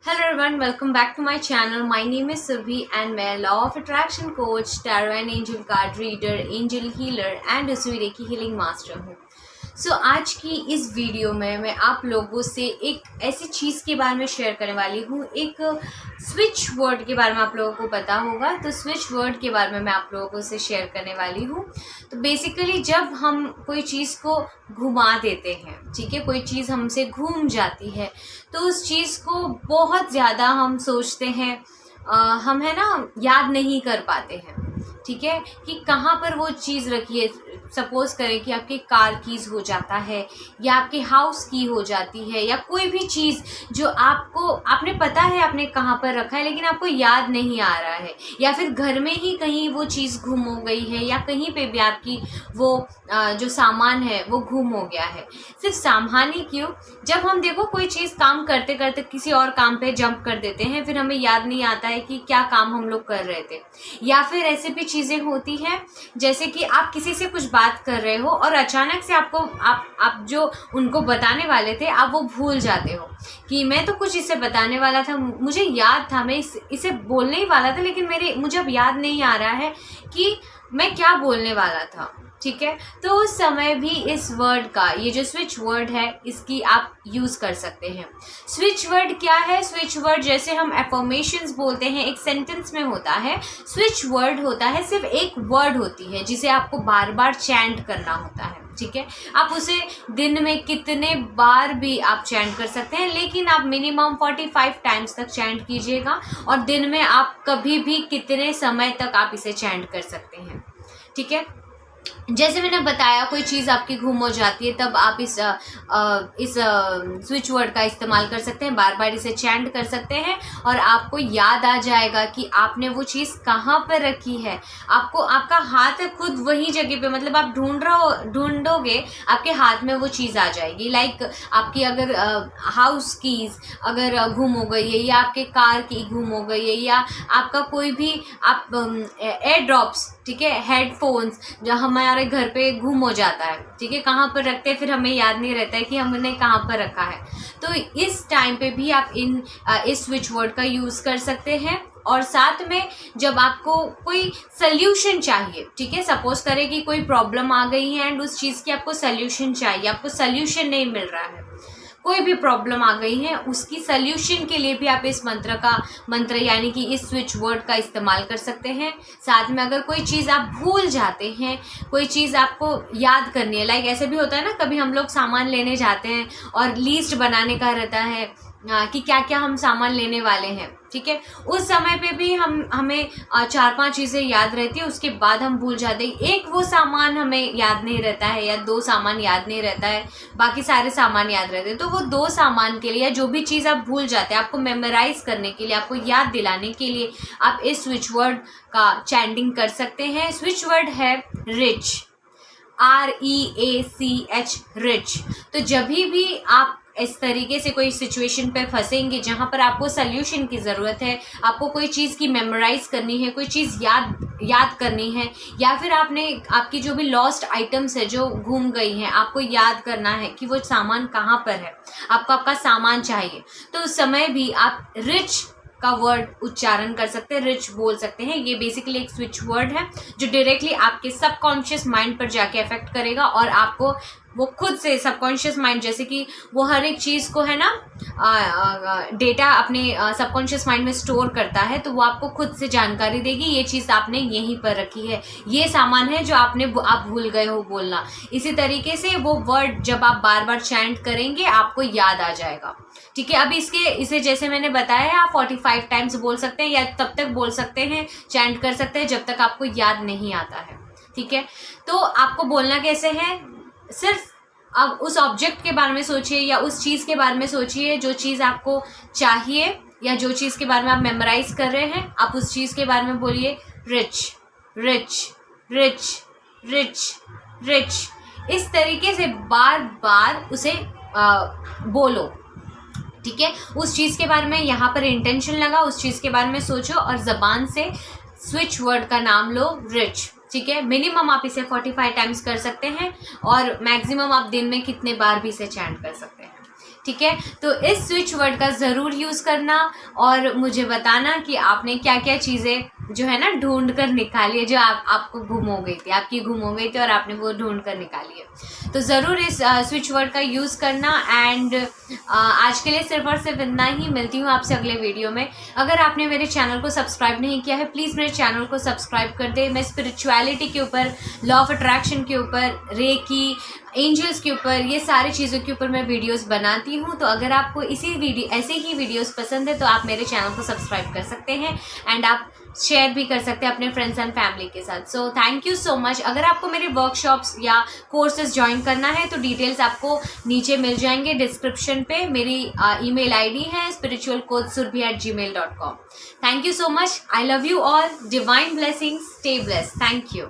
Hello everyone, welcome back to my channel. My name is Subhi and मैं Law of Attraction Coach, Tarot and Angel Card Reader, Angel Healer and Usui Reiki Healing Master हूँ। आज की इस video में मैं आप लोगों से एक ऐसी चीज़ के बारे में शेयर करने वाली हूँ। एक स्विच वर्ड के बारे में आप लोगों को पता होगा, तो स्विच वर्ड के बारे में मैं आप लोगों से शेयर करने वाली हूँ। तो बेसिकली जब हम कोई चीज़ को घुमा देते हैं, ठीक है, कोई चीज़ हमसे घूम जाती है, तो उस चीज़ को बहुत ज़्यादा हम सोचते हैं, हम है ना याद नहीं कर पाते हैं, ठीक है, कि कहाँ पर वो चीज़ रखी है। सपोज करें कि आपके कार कीज़ हो जाता है या आपके हाउस की हो जाती है या कोई भी चीज़ जो आपने पता है आपने कहाँ पर रखा है लेकिन आपको याद नहीं आ रहा है, या फिर घर में ही कहीं वो चीज़ गुम हो गई है या कहीं पे भी आपकी वो जो सामान है वो गुम हो गया है। सिर्फ सामान ही क्यों, जब हम देखो कोई चीज़ काम करते करते किसी और काम पे जंप कर देते हैं, फिर हमें याद नहीं आता है कि क्या काम हम लोग कर रहे थे। या फिर ऐसे भी चीज़ें होती हैं जैसे कि आप किसी से कुछ बात कर रहे हो और अचानक से आपको आप जो उनको बताने वाले थे आप वो भूल जाते हो कि मैं तो कुछ इसे बताने वाला था, मुझे याद था, मैं इसे बोलने ही वाला था, लेकिन मुझे अब याद नहीं आ रहा है कि मैं क्या बोलने वाला था, ठीक है। तो उस समय भी इस वर्ड का, ये जो स्विच वर्ड है, इसकी आप यूज़ कर सकते हैं। स्विच वर्ड क्या है? स्विच वर्ड जैसे हम एफर्मेशंस बोलते हैं, एक सेंटेंस में होता है, स्विच वर्ड होता है सिर्फ एक वर्ड होती है जिसे आपको बार बार चैंट करना होता है, ठीक है। आप उसे दिन में कितने बार भी आप चैंट कर सकते हैं, लेकिन आप मिनिमम 45 टाइम्स तक चैंट कीजिएगा और दिन में आप कभी भी कितने समय तक आप इसे चैंट कर सकते हैं, ठीक है। जैसे मैंने बताया, कोई चीज़ आपकी गुम हो जाती है तब आप इस स्विच वर्ड का इस्तेमाल कर सकते हैं, बार बार इसे चैंट कर सकते हैं और आपको याद आ जाएगा कि आपने वो चीज़ कहाँ पर रखी है। आपका हाथ है खुद वही जगह पे, मतलब आप ढूंढोगे आपके हाथ में वो चीज़ आ जाएगी। लाइक आपकी अगर हाउस कीज़ अगर गुम हो गई है या आपके कार की गुम हो गई है या आपका कोई भी आप एयर ड्रॉप्स, ठीक है, हेडफोन्स जो हमारे घर पे गुम हो जाता है, ठीक है, कहाँ पर रखते हैं फिर हमें याद नहीं रहता है कि हमने कहाँ पर रखा है। तो इस टाइम पे भी आप इस स्विच वर्ड का यूज़ कर सकते हैं। और साथ में जब आपको कोई सल्यूशन चाहिए, ठीक है, सपोज करें कि कोई प्रॉब्लम आ गई है एंड उस चीज़ की आपको सल्यूशन चाहिए, आपको सल्यूशन नहीं मिल रहा है, कोई भी प्रॉब्लम आ गई है, उसकी सल्यूशन के लिए भी आप इस मंत्र यानी कि इस स्विच वर्ड का इस्तेमाल कर सकते हैं। साथ में अगर कोई चीज़ आप भूल जाते हैं, कोई चीज़ आपको याद करनी है, लाइक ऐसे भी होता है ना, कभी हम लोग सामान लेने जाते हैं और लिस्ट बनाने का रहता है कि क्या क्या हम सामान लेने वाले हैं, ठीक है, उस समय पे भी हमें 4-5 चीज़ें याद रहती है, उसके बाद हम भूल जाते हैं। एक वो सामान हमें याद नहीं रहता है या 2 सामान याद नहीं रहता है, बाकी सारे सामान याद रहते हैं। तो वो 2 सामान के लिए, जो भी चीज़ आप भूल जाते हैं, आपको मेमोराइज करने के लिए, आपको याद दिलाने के लिए आप इस स्विच वर्ड का चैंटिंग कर सकते हैं। स्विच वर्ड है रिच, REACH, रिच। तो जब भी आप इस तरीके से कोई सिचुएशन पे फंसेंगे जहाँ पर आपको सल्यूशन की ज़रूरत है, आपको कोई चीज़ की मेमोराइज करनी है, कोई चीज़ याद करनी है, या फिर आपकी जो भी लॉस्ट आइटम्स है जो गुम गई हैं, आपको याद करना है कि वो सामान कहाँ पर है, आपका सामान चाहिए, तो उस समय भी आप रिच का वर्ड उच्चारण कर सकते हैं, रिच बोल सकते हैं। ये बेसिकली एक स्विच वर्ड है जो डायरेक्टली आपके सबकॉन्शियस माइंड पर जाके अफेक्ट करेगा और आपको वो खुद से सबकॉन्शियस माइंड, जैसे कि वो हर एक चीज़ को है ना डेटा अपने सबकॉन्शियस माइंड में स्टोर करता है, तो वो आपको खुद से जानकारी देगी, ये चीज़ आपने यहीं पर रखी है, ये सामान है जो आप भूल गए हो बोलना। इसी तरीके से वो वर्ड जब आप बार बार चैंट करेंगे आपको याद आ जाएगा, ठीक है। अब इसे जैसे मैंने बताया है, आप 45 टाइम्स बोल सकते हैं या तब तक बोल सकते हैं, चैंट कर सकते हैं जब तक आपको याद नहीं आता है, ठीक है। तो आपको बोलना कैसे है, सिर्फ अब उस ऑब्जेक्ट के बारे में सोचिए या उस चीज़ के बारे में सोचिए जो चीज़ आपको चाहिए या जो चीज़ के बारे में आप मेमोराइज कर रहे हैं, आप उस चीज़ के बारे में बोलिए rich, rich, rich, rich, rich. इस तरीके से बार बार उसे बोलो, ठीक है। उस चीज़ के बारे में यहाँ पर इंटेंशन लगा, उस चीज़ के बारे में सोचो और ज़बान से स्विच वर्ड का नाम लो, रिच, ठीक है। मिनिमम आप इसे 45 टाइम्स कर सकते हैं और मैक्सिमम आप दिन में कितने बार भी इसे चैंट कर सकते हैं। ठीक है। तो इस स्विच वर्ड का ज़रूर यूज़ करना और मुझे बताना कि आपने क्या क्या चीज़ें जो है ना ढूंढ कर निकाली है, जो आपको गुम हो गई थी, आपकी गुम हो गई थी और आपने वो ढूंढ कर निकाली है। तो ज़रूर इस स्विच वर्ड का यूज़ करना। एंड आज के लिए सिर्फ और सिर्फ इतना ही। मिलती हूँ आपसे अगले वीडियो में। अगर आपने मेरे चैनल को सब्सक्राइब नहीं किया है, प्लीज़ मेरे चैनल को सब्सक्राइब कर दे। मैं स्पिरिचुअलिटी के ऊपर, लॉ ऑफ अट्रैक्शन के ऊपर, रेकी, एंजल्स के ऊपर, ये सारी चीज़ों के ऊपर मैं वीडियोस बनाती हूँ। तो अगर आपको ऐसे ही वीडियोस पसंद है तो आप मेरे चैनल को सब्सक्राइब कर सकते हैं एंड आप शेयर भी कर सकते हैं अपने फ्रेंड्स एंड फैमिली के साथ। So thank you so much. अगर आपको मेरे वर्कशॉप्स या कोर्सेज ज्वाइन करना है तो डिटेल्स आपको नीचे मिल जाएंगे डिस्क्रिप्शन पे। मेरी ईमेल आईडी है spiritualcoachsurbi@gmail.com। Thank you so much. I love you all. Divine blessings. Stay blessed. Thank you.